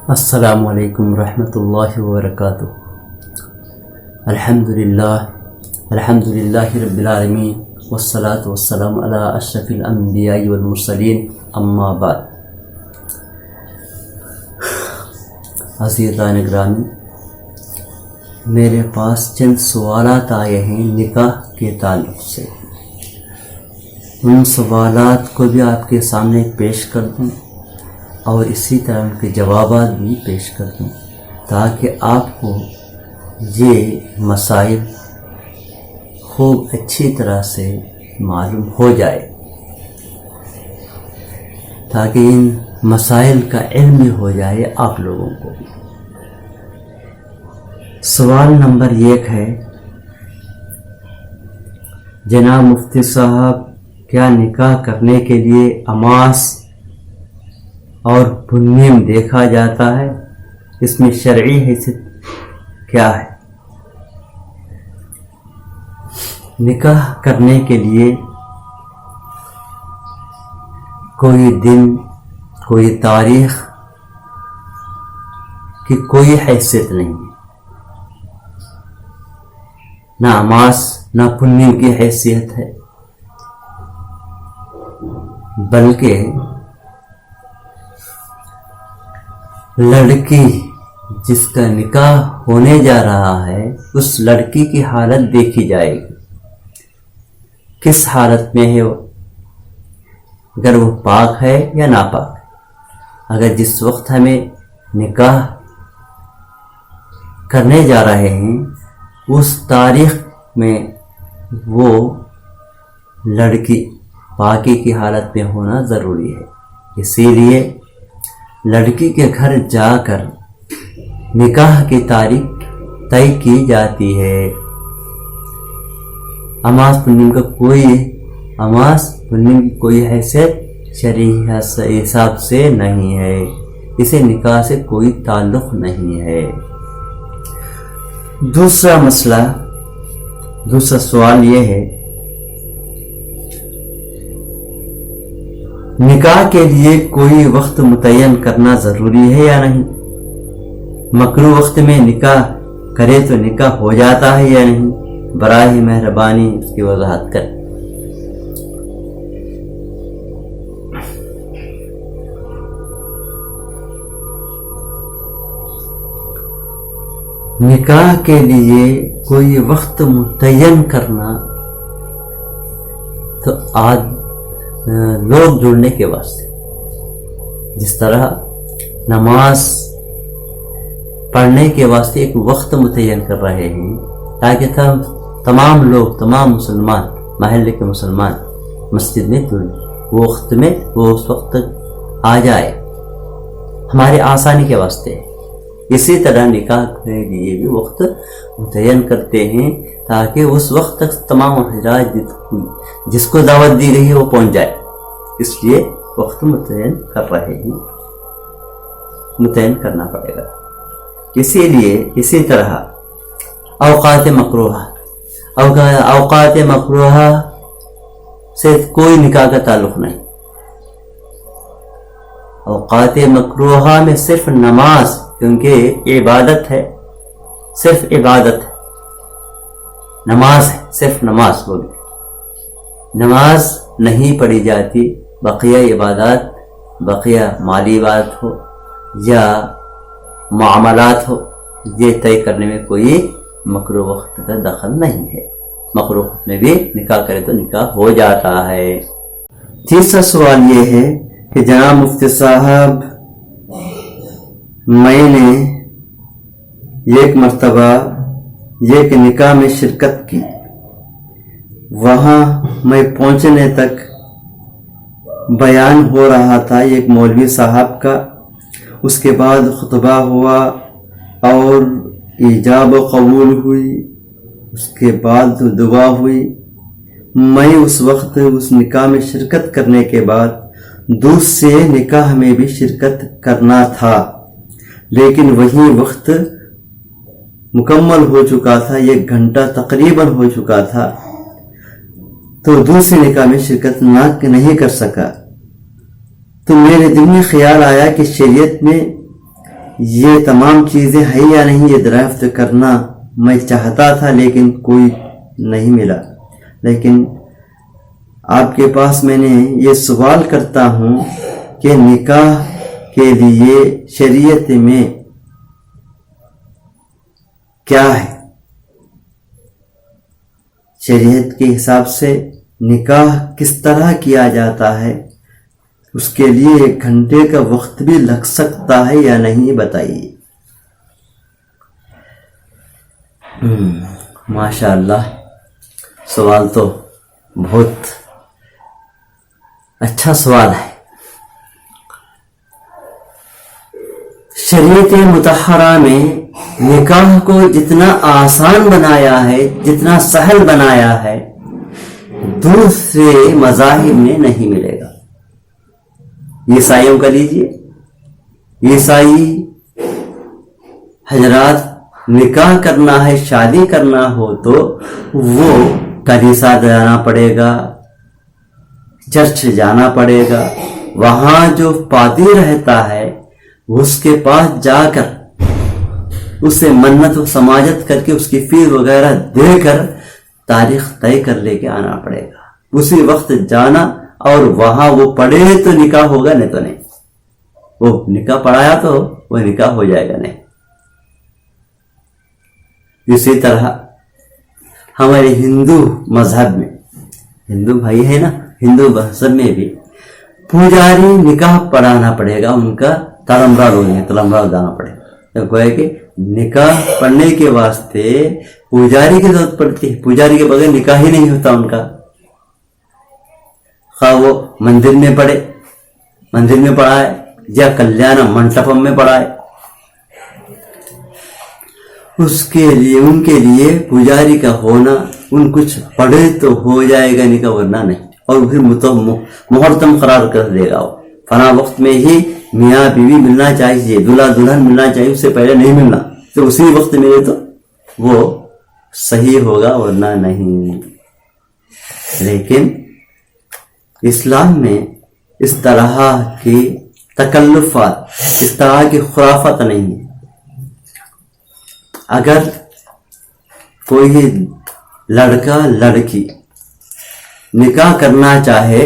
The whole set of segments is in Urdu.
السلام علیکم ورحمۃ اللہ وبرکاتہ۔ الحمدللہ رب العالمین والصلاة والسلام علی اشرف الانبیاء والمرسلین، اما بعد۔ عزیزان گرامی، میرے پاس چند سوالات آئے ہیں نکاح کے تعلق سے، ان سوالات کو بھی آپ کے سامنے پیش کر دوں اور اسی طرح ان کے جوابات بھی پیش کر دوں تاکہ آپ کو یہ مسائل خوب اچھی طرح سے معلوم ہو جائے، تاکہ ان مسائل کا علم بھی ہو جائے آپ لوگوں کو۔ سوال نمبر 1 ہے، جناب مفتی صاحب، کیا نکاح کرنے کے لیے اماس اور پنیم دیکھا جاتا ہے؟ اس میں شرعی حیثیت کیا ہے؟ نکاح کرنے کے لیے کوئی دن، کوئی تاریخ کی کوئی حیثیت نہیں ہے، نہ اماس نہ پنیم کی حیثیت ہے، بلکہ لڑکی جس کا نکاح ہونے جا رہا ہے اس لڑکی کی حالت دیکھی جائے گی، کس حالت میں ہے وہ، اگر وہ پاک ہے یا ناپاک ہے۔ اگر جس وقت ہمیں نکاح کرنے جا رہے ہیں اس تاریخ میں وہ لڑکی پاکی کی حالت میں ہونا ضروری ہے، اسی لیے لڑکی کے گھر جا کر نکاح کی تاریخ طے کی جاتی ہے۔ اماس پنیم کی کوئی حیثیت شرعی حساب سے نہیں ہے، اسے نکاح سے کوئی تعلق نہیں ہے۔ دوسرا سوال یہ ہے، نکاح کے لیے کوئی وقت متعین کرنا ضروری ہے یا نہیں؟ مکروہ وقت میں نکاح کرے تو نکاح ہو جاتا ہے یا نہیں؟ براہ مہربانی اس کی وضاحت کریں۔ نکاح کے لیے کوئی وقت متعین کرنا تو لوگ جڑنے کے واسطے، جس طرح نماز پڑھنے کے واسطے ایک وقت متعین کر رہے ہیں تاکہ تمام لوگ، تمام مسلمان، محلے کے مسلمان مسجد میں جڑیں، وہ اس وقت تک آ جائے، ہماری آسانی کے واسطے ہے۔ اسی طرح نکاح کے لیے بھی وقت متعین کرتے ہیں تاکہ اس وقت تک تمام حضرات جس کو دعوت دی گئی ہے وہ پہنچ جائے، اس لیے وقت متعین کر رہے ہیں، متعین کرنا پڑے گا۔ اسی طرح اوقات مکروہہ سے کوئی نکاح کا تعلق نہیں۔ اوقات مکروہہ میں صرف نماز، کیونکہ عبادت ہے، صرف عبادت ہے، نماز ہے، صرف نماز ہوگی، نماز نہیں پڑھی جاتی، بقیہ عبادات، بقیہ مالی عبادت ہو یا معاملات ہو، یہ طے کرنے میں کوئی مکروہ وقت کا دخل نہیں ہے، مکروہ وقت میں بھی نکاح کرے تو نکاح ہو جاتا ہے۔ تیسرا سوال یہ ہے کہ جناب مفتی صاحب، میں نے ایک مرتبہ ایک نکاح میں شرکت کی، وہاں میں پہنچنے تک بیان ہو رہا تھا ایک مولوی صاحب کا، اس کے بعد خطبہ ہوا اور ایجاب و قبول ہوئی، اس کے بعد دعا ہوئی۔ میں اس وقت اس نکاح میں شرکت کرنے کے بعد دوسرے نکاح میں بھی شرکت کرنا تھا، لیکن وہی وقت مکمل ہو چکا تھا، 1 گھنٹہ تقریباً ہو چکا تھا، تو دوسرے نکاح میں شرکت نہیں کر سکا۔ تو میرے دل میں خیال آیا کہ شریعت میں یہ تمام چیزیں ہیں یا نہیں، یہ دریافت کرنا میں چاہتا تھا، لیکن کوئی نہیں ملا۔ لیکن آپ کے پاس میں نے یہ سوال کرتا ہوں کہ نکاح کے لیے شریعت میں کیا ہے؟ شریعت کے حساب سے نکاح کس طرح کیا جاتا ہے؟ اس کے لیے 1 گھنٹے کا وقت بھی لگ سکتا ہے یا نہیں، بتائیے۔ ماشاء اللہ، سوال تو بہت اچھا سوال ہے۔ شریعت مطہرہ میں نکاح کو جتنا آسان بنایا ہے، جتنا سہل بنایا ہے، دوسرے مذاہب میں نہیں ملے گا۔ عیسائیوں کا لیجئے، عیسائی حضرات نکاح کرنا ہے، شادی کرنا ہو تو وہ کلیسا جانا پڑے گا، چرچ جانا پڑے گا، وہاں جو پادری رہتا ہے اس کے پاس جا کر اسے منت و سماجت کر کے اس کی فیس وغیرہ دے کر تاریخ طے کر لے کے آنا پڑے گا، اسی وقت جانا، اور وہاں وہ پڑھے تو نکاح ہوگا، نہیں تو نہیں۔ وہ نکاح پڑھایا تو وہ نکاح ہو جائے گا نہیں۔ اسی طرح ہمارے ہندو مذہب میں، ہندو بھائی ہے نا، ہندو مذہب میں بھی پجاری نکاح پڑھانا پڑے گا، ان کا تلمبرا جانا پڑے گا۔ گویا کہ نکاح پڑھنے کے واسطے پجاری کی ضرورت پڑتی ہے، پجاری کے بغیر نکاح ہی نہیں ہوتا ان کا۔ خواہ وہ مندر میں پڑھے، مندر میں پڑھائے، یا کلیان منٹپم میں پڑھائے، اس کے لیے ان کے لیے پجاری کا ہونا، ان کچھ پڑھے تو ہو جائے گا نکاح، ورنہ نہیں۔ اور پھر محرم قرار کر دے گا، وہ فلاں وقت میں ہی میاں بیوی ملنا چاہیے، دلہا دلہن ملنا چاہیے، اس سے پہلے نہیں ملنا، تو اسی وقت ملے تو وہ صحیح ہوگا، ورنہ نہیں۔ لیکن اسلام میں اس طرح کی تکلفات، اس طرح کی خرافت نہیں ہے۔ اگر کوئی لڑکا لڑکی نکاح کرنا چاہے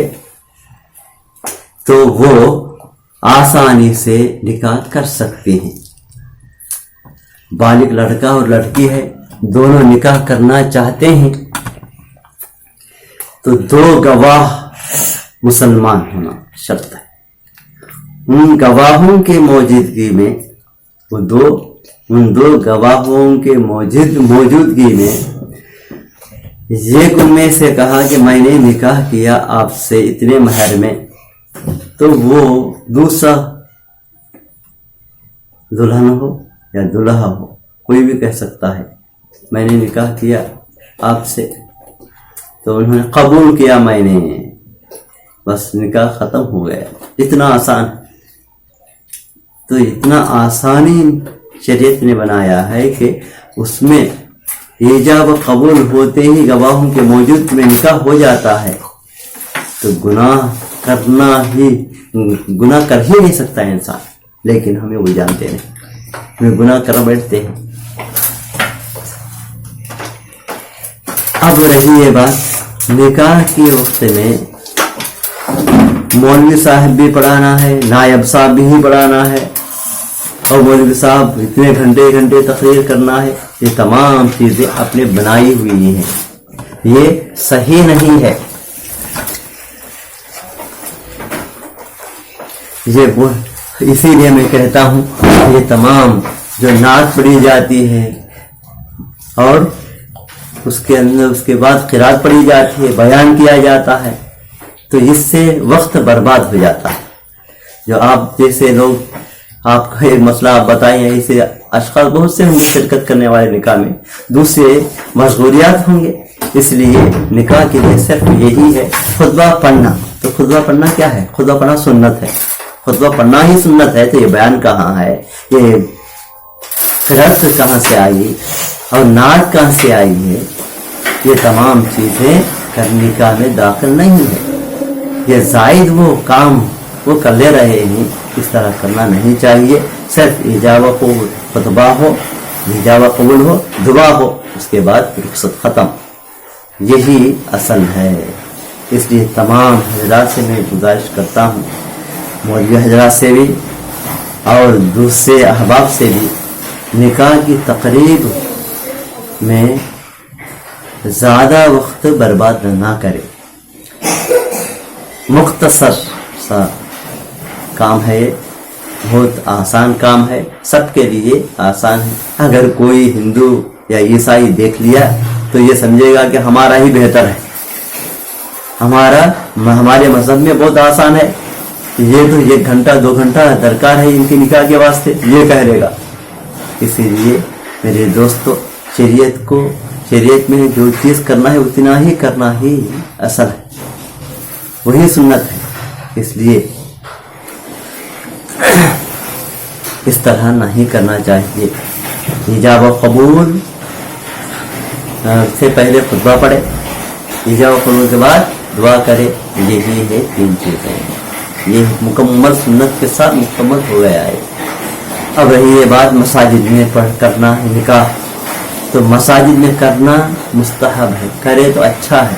تو وہ آسانی سے نکاح کر سکتے ہیں۔ بالغ لڑکا اور لڑکی ہے، دونوں نکاح کرنا چاہتے ہیں تو 2 گواہ مسلمان ہونا شرط ہے۔ ان گواہوں کے موجودگی میں ان دو گواہوں کے موجودگی میں ایک ان میں سے کہا کہ میں نے نکاح کیا آپ سے اتنے مہر میں، تو وہ دوسرا دلہن ہو یا دلہا ہو، کوئی بھی کہہ سکتا ہے میں نے نکاح کیا آپ سے، تو انہوں نے قبول کیا، میں نے، بس نکاح ختم ہو گیا۔ اتنا آسان، تو اتنا آسانی شریعت نے بنایا ہے کہ اس میں ایجاب و قبول ہوتے ہی گواہوں کے موجود میں نکاح ہو جاتا ہے، تو گناہ کر ہی نہیں سکتا ہے انسان، لیکن ہمیں وہ جانتے نہیں، ہمیں گناہ کر بیٹھتے ہیں۔ اب رہی یہ بات، نکاح کے وقت میں مولوی صاحب بھی پڑھانا ہے، نائب صاحب بھی پڑھانا ہے، اور مولوی صاحب اتنے گھنٹے تقریر کرنا ہے، یہ تمام چیزیں اپنے بنائی ہوئی ہیں، یہ صحیح نہیں ہے۔ اسی لیے میں کہتا ہوں یہ تمام جو نعت پڑھی جاتی ہے اور اس کے اندر اس کے بعد قرات پڑھی جاتی ہے، بیان کیا جاتا ہے، تو اس سے وقت برباد ہو جاتا ہے۔ جو آپ جیسے لوگ، آپ کا ایک مسئلہ آپ بتائیں، ایسے اشخاص بہت سے ہوں گے شرکت کرنے والے نکاح میں، دوسرے مشغولیات ہوں گے، اس لیے نکاح کے لیے صرف یہی ہے خطبہ پڑھنا. تو خطبہ پڑھنا کیا ہے؟ خطبہ پڑھنا سنت ہے. خطبہ پڑھنا ہی سنت ہے. تو یہ بیان کہاں ہے؟ یہ رسم کہاں سے آئی اور نعت کہاں سے آئی ہے؟ یہ تمام چیزیں نکاح میں داخل نہیں ہے. یہ زائد وہ کام وہ کر لے رہے ہیں، اس طرح کرنا نہیں چاہیے. صرف ایجاب و خطبہ ہو، ایجاب قبول ہو، دعا ہو، اس کے بعد رخصت ختم. یہی اصل ہے. اس لیے تمام حضرات سے میں گزارش کرتا ہوں، مولوی حضرات سے بھی اور دوسرے احباب سے بھی، نکاح کی تقریب میں زیادہ وقت برباد نہ کرے. مختصر سا کام ہے، بہت آسان کام ہے، سب کے لیے آسان ہے. اگر کوئی ہندو یا عیسائی دیکھ لیا تو یہ سمجھے گا کہ ہمارا ہی بہتر ہے، ہمارے مذہب میں بہت آسان ہے، یہ تو 1 گھنٹہ 2 گھنٹہ درکار ہے ان کی نکاح کے واسطے، یہ کہہ لے گا. اسی لیے میرے دوستو، شریعت میں جو چیز کرنا ہے اتنا ہی کرنا ہی اصل ہے، وہی سنت ہے. اس لیے اس طرح نہیں کرنا چاہیے. ایجاب و قبول سے پہلے خطبہ پڑھے، ایجاب و قبول کے بعد دعا کرے. یہی ہے 3 چیزیں. یہ مکمل سنت کے ساتھ مکمل ہو گیا ہے. اب رہی یہ بات مساجد میں کرنا نکاح، تو مساجد میں کرنا مستحب ہے، کرے تو اچھا ہے،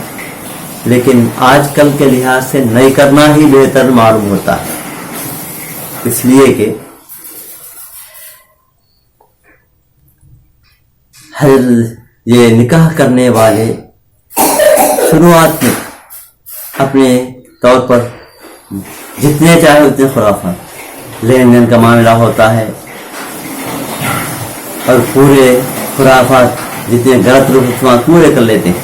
لیکن آج کل کے لحاظ سے نہیں کرنا ہی بہتر معلوم ہوتا ہے. اس لیے کہ یہ نکاح کرنے والے شروعات میں اپنے طور پر جتنے چاہے اتنے خرافات لین دین کا معاملہ ہوتا ہے، اور پورے خرافات جتنے غلط رسومات پورے کر لیتے ہیں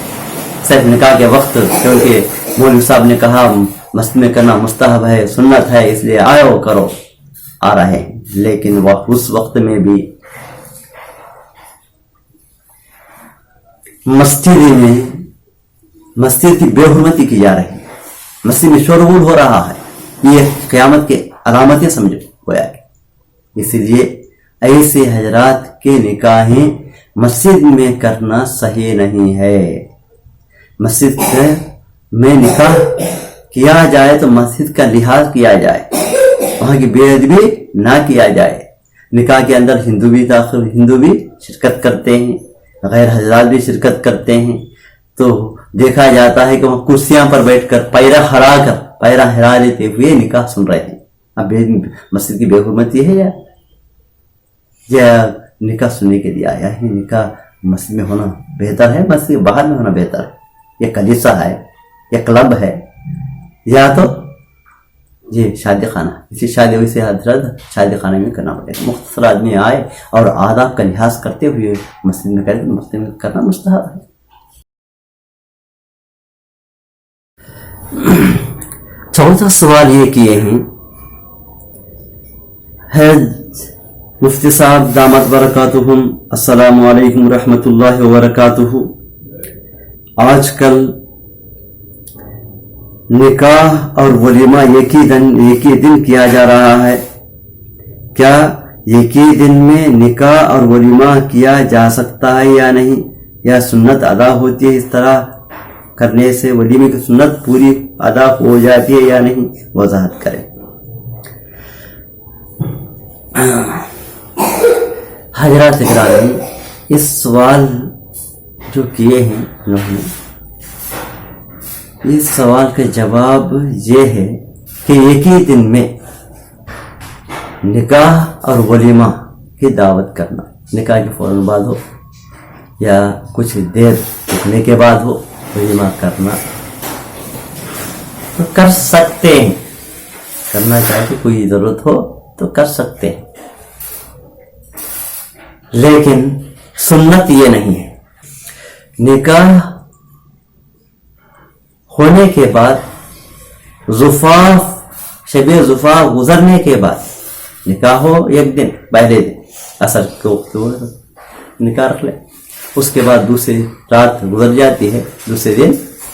صرف نکاح کے وقت. کیونکہ مولوی صاحب نے کہا مسجد میں کرنا مستحب ہے، سنت ہے، اس لیے آؤ کرو، آ رہے ہیں. لیکن وہ اس وقت میں بھی مسجد کی بے حرمتی کی جا رہی ہے، مسجد میں شور غل ہو رہا ہے. یہ قیامت کی علامتیں سمجھو گویا کہ. اسی لیے ایسے حضرات کے نکاحیں مسجد میں کرنا صحیح نہیں ہے. مسجد میں نکاح کیا جائے تو مسجد کا لحاظ کیا جائے، وہاں کی بے ادبی نہ کیا جائے. نکاح کے اندر ہندو بھی شرکت کرتے ہیں، غیر حضرات بھی شرکت کرتے ہیں. تو دیکھا جاتا ہے کہ وہ کرسیاں پر بیٹھ کر پیرا ہرا لیتے ہوئے نکاح سن رہے ہیں. اب مسجد کی بے حرمتی ہے یا نکاح سننے کے لیے آیا ہے؟ نکاح مسجد میں ہونا بہتر ہے، مسجد کے باہر میں ہونا بہتر ہے. یہ کلیسا ہے، یہ کلب ہے، یا تو یہ شادی خانہ. اسی شادی ہوئی سے حضرت شادی خانے میں کرنا پڑے گا. مختصر آدمی آئے اور آداب کا لحاظ کرتے ہوئے مسجد میں کرے تو مسجد میں کرنا مستحب ہے. چوتھا سوال یہ کیے ہیں مفتی صاحب دامت برکاتہم، السلام علیکم ورحمۃ اللہ وبرکاتہ. آج کل نکاح اور ولیمہ ایک ہی دن کیا جا رہا ہے. کیا ایک ہی دن میں نکاح اور ولیمہ کیا جا سکتا ہے یا نہیں؟ یا سنت ادا ہوتی ہے؟ اس طرح کرنے سے ولیمے کی سنت پوری ادا ہو جاتی ہے یا نہیں؟ وضاحت کریں. حضرات اکرامی، اس سوال جو کیے ہیں انہوں نے، اس سوال کا جواب یہ ہے کہ ایک ہی دن میں نکاح اور ولیمہ کی دعوت کرنا، نکاح کے فوراً بعد ہو یا کچھ دیر رکنے کے بعد ہو، ولیمہ کرنا تو کر سکتے ہیں. کرنا چاہے کہ کوئی ضرورت ہو تو کر سکتے ہیں، لیکن سنت یہ نہیں ہے. نکاح ہونے کے بعد شب زفاف گزرنے کے بعد نکاح ہو، ایک دن پہلے دن عصر کے وقت نکاح رکھ لے، اس کے بعد دوسری رات گزر جاتی ہے، دوسرے دن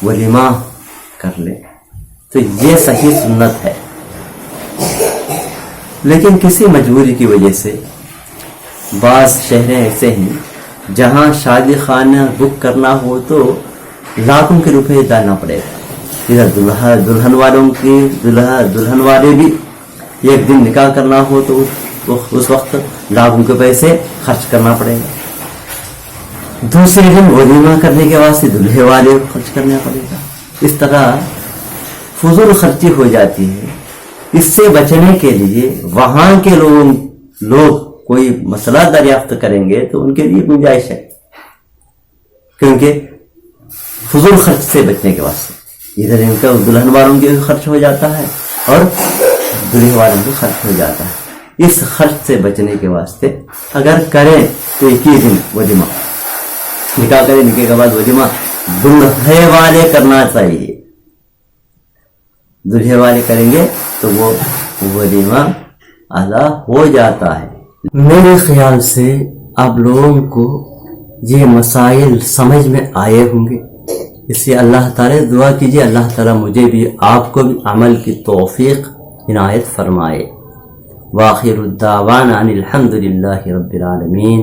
ولیمہ کر لیں، تو یہ صحیح سنت ہے۔ لیکن کسی مجبوری کی وجہ سے بعض شہریں ایسے ہیں جہاں شادی خانہ بک کرنا ہو تو لاکھوں کے روپے ڈالنا پڑے گا۔ ادھر دلہن والوں کی دلہن والے بھی ایک دن نکاح کرنا ہو تو اس وقت لاکھوں کے پیسے خرچ کرنا پڑے گا، دوسرے دن ولیمہ کرنے کے واسطے دلہے والے خرچ کرنا پڑے گا۔ اس طرح فضول خرچی ہو جاتی ہے۔ اس سے بچنے کے لیے وہاں کے لوگ کوئی مسئلہ دریافت کریں گے تو ان کے لیے گنجائش ہے، کیونکہ فضول خرچ سے بچنے کے واسطے ادھر ان کا دلہن والوں کے خرچ ہو جاتا ہے اور دلہے والوں کے خرچ ہو جاتا ہے۔ اس خرچ سے بچنے کے واسطے اگر کریں تو ایک ہی دن ولیمہ نکاح کریں، نکاح کے بعد ولیمہ دلہے والے کرنا چاہیے۔ دلہے والے کریں گے تو وہ ولیمہ ادا ہو جاتا ہے۔ میرے خیال سے آپ لوگوں کو یہ مسائل سمجھ میں آئے ہوں گے، اس لیے اللہ تعالیٰ دعا کیجیے اللہ تعالیٰ مجھے بھی آپ کو بھی عمل کی توفیق عنایت فرمائے۔ وآخر الدعوانا ان الحمد للہ رب العالمین۔